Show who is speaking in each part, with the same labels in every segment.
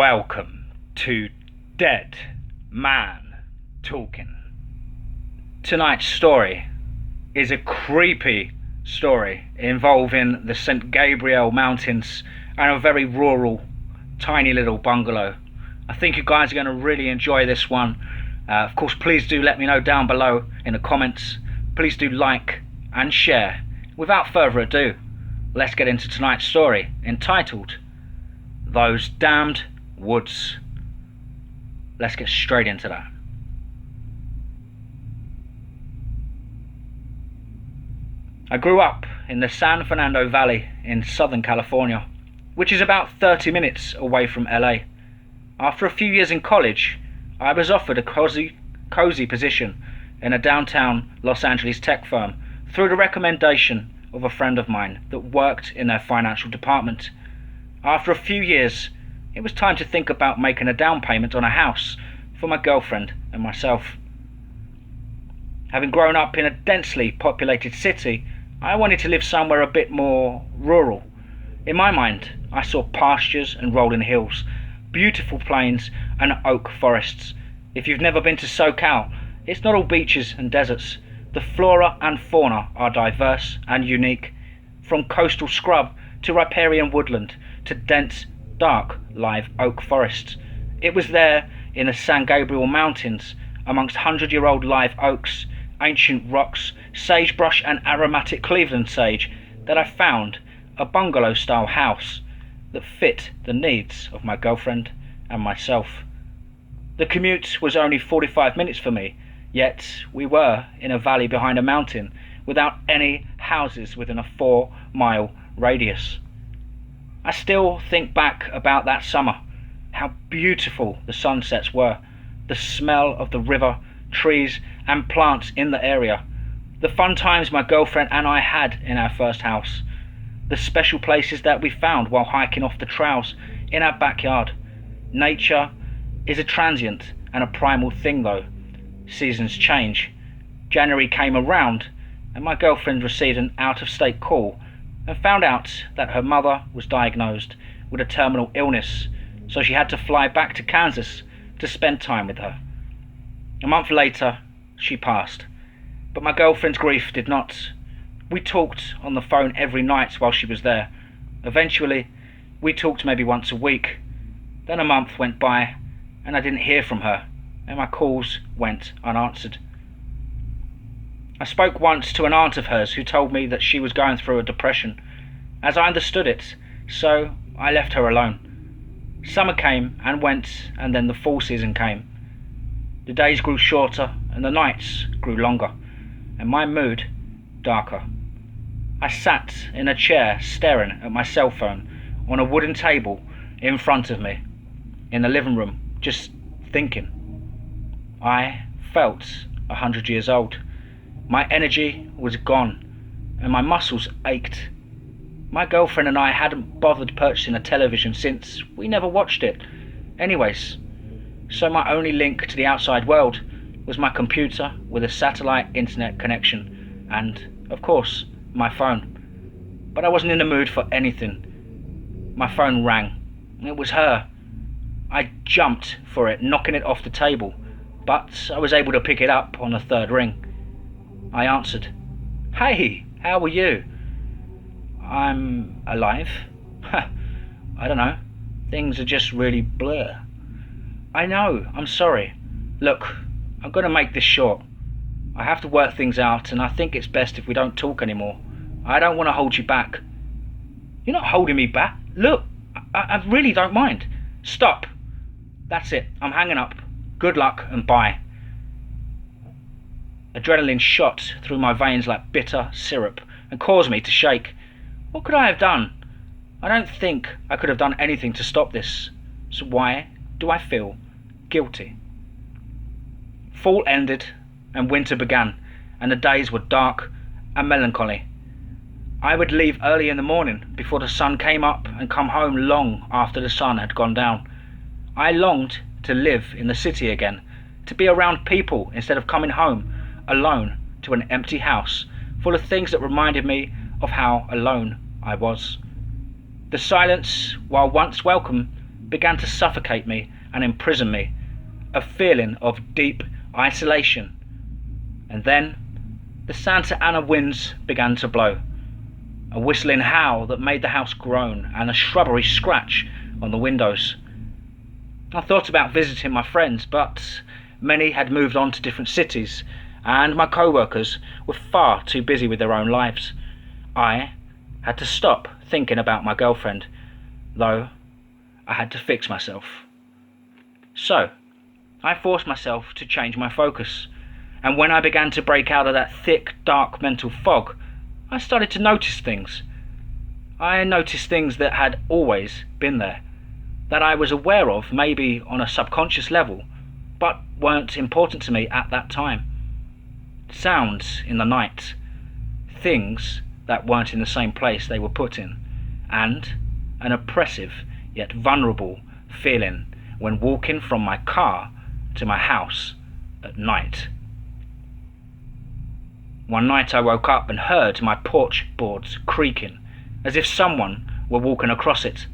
Speaker 1: Welcome to Dead Man Talking. Tonight's story is a creepy story involving the San Gabriel mountains and a very rural, tiny little bungalow. I think you guys are going to really enjoy this one. Of course, please do let me know down below in the comments. Please do like and share. Without further ado, let's get into tonight's story, entitled Those Damned Woods. Let's get straight into that. I grew up in the San Fernando Valley in Southern California, which is about 30 minutes away from LA. After a few years in college, I was offered a cozy position in a downtown Los Angeles tech firm through the recommendation of a friend of mine that worked in their financial department. After a few years, it was time to think about making a down payment on a house for my girlfriend and myself. Having grown up in a densely populated city, I wanted to live somewhere a bit more rural. In my mind, I saw pastures and rolling hills, beautiful plains and oak forests. If you've never been to SoCal, it's not all beaches and deserts. The flora and fauna are diverse and unique, from coastal scrub to riparian woodland to dense, dark live oak forests. It was there in the San Gabriel mountains, amongst 100-year-old live oaks, ancient rocks, sagebrush and aromatic Cleveland sage, that I found a bungalow-style house that fit the needs of my girlfriend and myself. The commute was only 45 minutes for me, yet we were in a valley behind a mountain without any houses within a 4-mile radius. I still think back about that summer, how beautiful the sunsets were, the smell of the river, trees and plants in the area, the fun times my girlfriend and I had in our first house, the special places that we found while hiking off the trails in our backyard. Nature is a transient and a primal thing though. Seasons change. January came around and my girlfriend received an out-of-state call and found out that her mother was diagnosed with a terminal illness, so she had to fly back to Kansas to spend time with her. A month later, she passed, but my girlfriend's grief did not. We talked on the phone every night while she was there. Eventually, we talked maybe once a week. Then a month went by and I didn't hear from her, and my calls went unanswered. I spoke once to an aunt of hers who told me that she was going through a depression, as I understood it, so I left her alone. Summer came and went, and then the fall season came. The days grew shorter and the nights grew longer, and my mood darker. I sat in a chair staring at my cell phone on a wooden table in front of me in the living room, just thinking. I felt 100 years old. My energy was gone and my muscles ached. My girlfriend and I hadn't bothered purchasing a television since we never watched it anyways, so my only link to the outside world was my computer with a satellite internet connection and, of course, my phone. But I wasn't in the mood for anything. My phone rang. It was her. I jumped for it, knocking it off the table, but I was able to pick it up on the third ring. I answered. "Hey, how are you?" "I'm alive." "I don't know. Things are just really blur." "I know, I'm sorry. Look, I'm going to make this short. I have to work things out and I think it's best if we don't talk anymore. I don't want to hold you back." "You're not holding me back. Look, I really don't mind." "Stop. That's it. I'm hanging up. Good luck and bye." Adrenaline shot through my veins like bitter syrup and caused me to shake. What could I have done? I don't think I could have done anything to stop this. So why do I feel guilty? Fall ended and winter began, and the days were dark and melancholy. I would leave early in the morning before the sun came up and come home long after the sun had gone down. I longed to live in the city again, to be around people instead of coming home alone to an empty house full of things that reminded me of how alone I was. The silence, while once welcome, began to suffocate me and imprison me, a feeling of deep isolation. And then the Santa Ana winds began to blow, a whistling howl that made the house groan, and a shrubbery scratch on the windows. I thought about visiting my friends, but many had moved on to different cities, and my co-workers were far too busy with their own lives. I had to stop thinking about my girlfriend, though I had to fix myself. So I forced myself to change my focus, and when I began to break out of that thick, dark mental fog, I started to notice things. I noticed things that had always been there, that I was aware of maybe on a subconscious level, but weren't important to me at that time. Sounds in the night, things that weren't in the same place they were put in, and an oppressive yet vulnerable feeling when walking from my car to my house at night. One night I woke up and heard my porch boards creaking, as if someone were walking across it.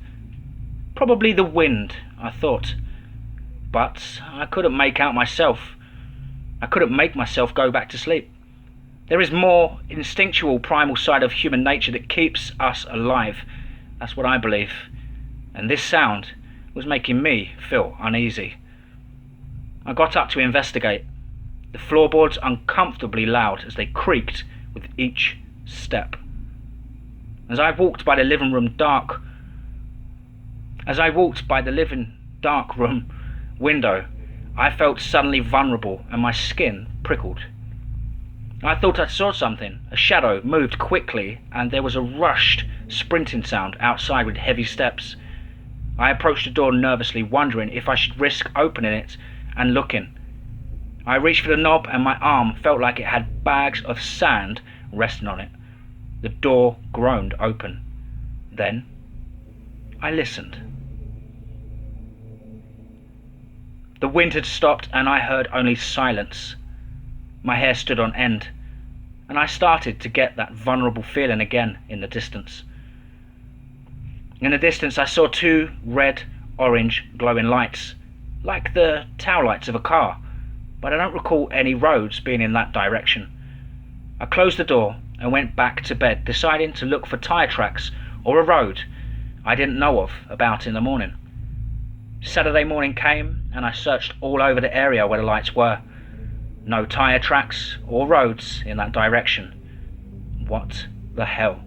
Speaker 1: Probably the wind, I thought, but I couldn't make out myself. I couldn't make myself go back to sleep. There is more instinctual primal side of human nature that keeps us alive. That's what I believe. And this sound was making me feel uneasy. I got up to investigate, the floorboards uncomfortably loud as they creaked with each step. As I walked by the living dark room window, I felt suddenly vulnerable and my skin prickled. I thought I saw something. A shadow moved quickly and there was a rushed sprinting sound outside with heavy steps. I approached the door nervously, wondering if I should risk opening it and looking. I reached for the knob and my arm felt like it had bags of sand resting on it. The door groaned open. Then I listened. The wind had stopped and I heard only silence. My hair stood on end, and I started to get that vulnerable feeling again in the distance. In the distance I saw two red-orange glowing lights, like the tail lights of a car, but I don't recall any roads being in that direction. I closed the door and went back to bed, deciding to look for tyre tracks or a road I didn't know of about in the morning. Saturday morning came and I searched all over the area where the lights were. No tyre tracks or roads in that direction. What the hell?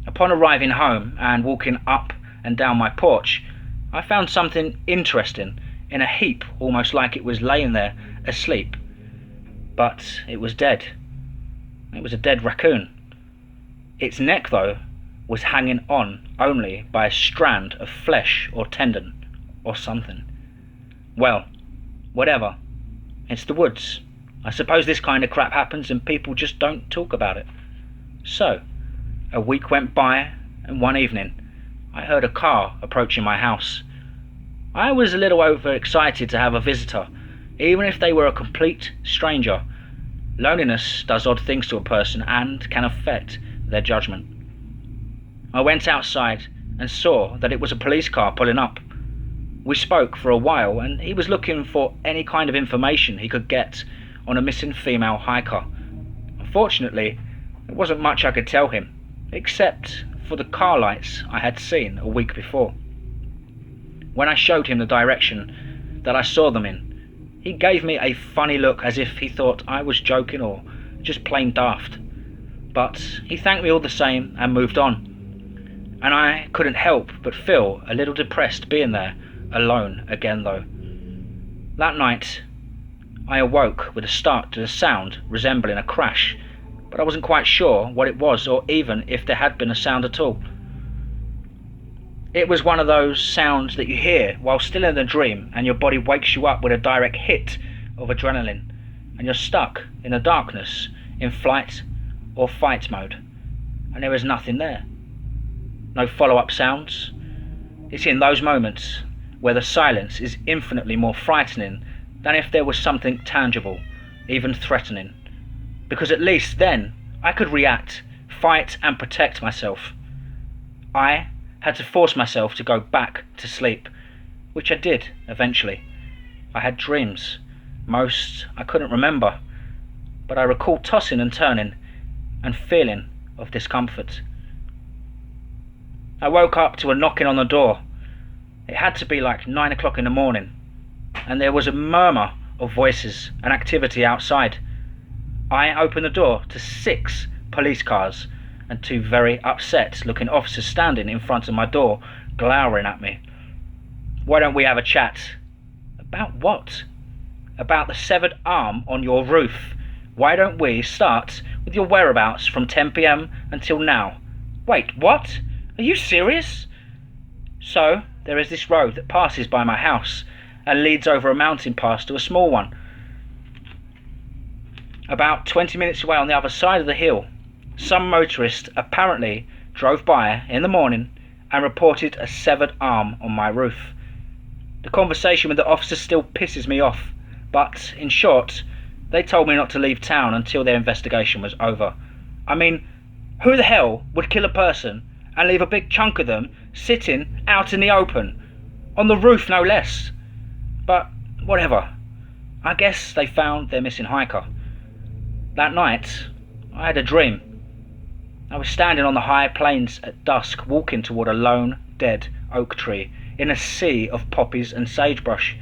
Speaker 1: Upon arriving home and walking up and down my porch, I found something interesting in a heap, almost like it was laying there asleep. But it was dead. It was a dead raccoon. Its neck, though, was hanging on only by a strand of flesh or tendon or something. Well, whatever. It's the woods. I suppose this kind of crap happens and people just don't talk about it. So, a week went by and one evening I heard a car approaching my house. I was a little overexcited to have a visitor, even if they were a complete stranger. Loneliness does odd things to a person and can affect their judgment. I went outside and saw that it was a police car pulling up. We spoke for a while and he was looking for any kind of information he could get on a missing female hiker. Unfortunately, there wasn't much I could tell him, except for the car lights I had seen a week before. When I showed him the direction that I saw them in, he gave me a funny look as if he thought I was joking or just plain daft. But he thanked me all the same and moved on. And I couldn't help but feel a little depressed being there, alone again though. That night, I awoke with a start to a sound resembling a crash, but I wasn't quite sure what it was or even if there had been a sound at all. It was one of those sounds that you hear while still in a dream and your body wakes you up with a direct hit of adrenaline and you're stuck in the darkness in flight or fight mode, and there is nothing there. No follow-up sounds. It's in those moments where the silence is infinitely more frightening than if there was something tangible, even threatening. Because at least then I could react, fight and protect myself. I had to force myself to go back to sleep, which I did eventually. I had dreams. Most I couldn't remember, but I recall tossing and turning and feeling of discomfort. I woke up to a knocking on the door. It had to be like 9 o'clock in the morning, and there was a murmur of voices and activity outside. I opened the door to 6 police cars and 2 very upset looking officers standing in front of my door, glowering at me. "Why don't we have a chat?" "About what?" "About the severed arm on your roof. Why don't we start with your whereabouts from 10 p.m. until now?" "Wait, what? Are you serious?" "So, there is this road that passes by my house and leads over a mountain pass to a small one. About 20 minutes away on the other side of the hill, some motorist apparently drove by in the morning and reported a severed arm on my roof. The conversation with the officer still pisses me off, but in short, they told me not to leave town until their investigation was over. I mean, who the hell would kill a person and leave a big chunk of them sitting out in the open, on the roof no less? But whatever, I guess they found their missing hiker. That night, I had a dream. I was standing on the high plains at dusk, walking toward a lone, dead oak tree in a sea of poppies and sagebrush.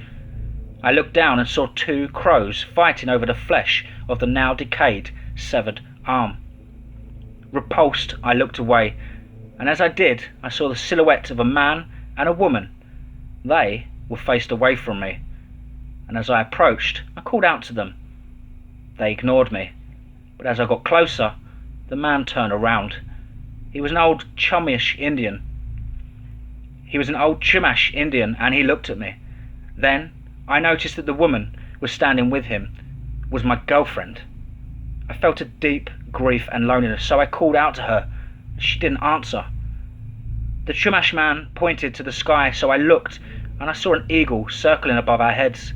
Speaker 1: I looked down and saw 2 crows fighting over the flesh of the now decayed, severed arm. Repulsed, I looked away, and as I did, I saw the silhouette of a man and a woman. They were faced away from me, and as I approached, I called out to them. They ignored me, but as I got closer, the man turned around. He was an old Chumash Indian. And he looked at me. Then I noticed that the woman was standing with him was my girlfriend. I felt a deep grief and loneliness, so I called out to her. She didn't answer. The Chumash man pointed to the sky, so I looked, and I saw an eagle circling above our heads.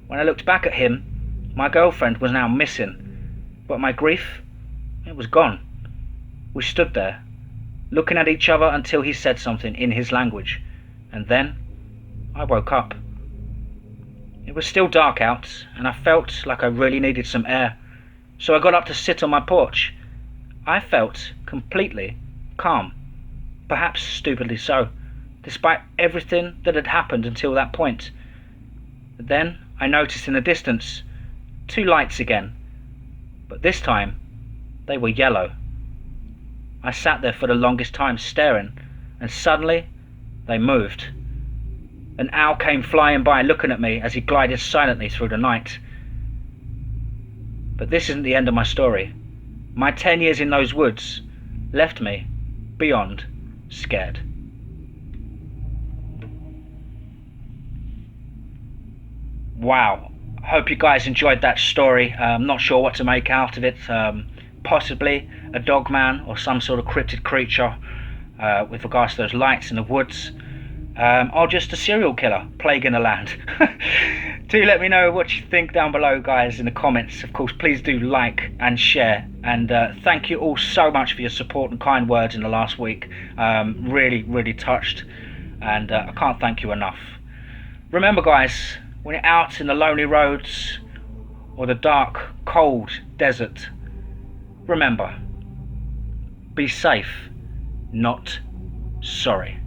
Speaker 1: When I looked back at him, my girlfriend was now missing, but my grief, it was gone. We stood there, looking at each other until he said something in his language, and then I woke up. It was still dark out, and I felt like I really needed some air, so I got up to sit on my porch. I felt completely calm, perhaps stupidly so, despite everything that had happened until that point. But then I noticed in the distance 2 lights again, but this time they were yellow. I sat there for the longest time staring, and suddenly they moved. An owl came flying by looking at me as he glided silently through the night. But this isn't the end of my story. My 10 years in those woods left me beyond scared. Wow, hope you guys enjoyed that story. I'm not sure what to make out of it. Possibly a dog man or some sort of cryptid creature with regards to those lights in the woods, or just a serial killer plaguing the land. Do let me know what you think down below, guys, in the comments. Of course, please do like and share, and thank you all so much for your support and kind words in the last week. Really touched, and I can't thank you enough. Remember, guys, when you're out in the lonely roads or the dark, cold desert, remember, be safe, not sorry.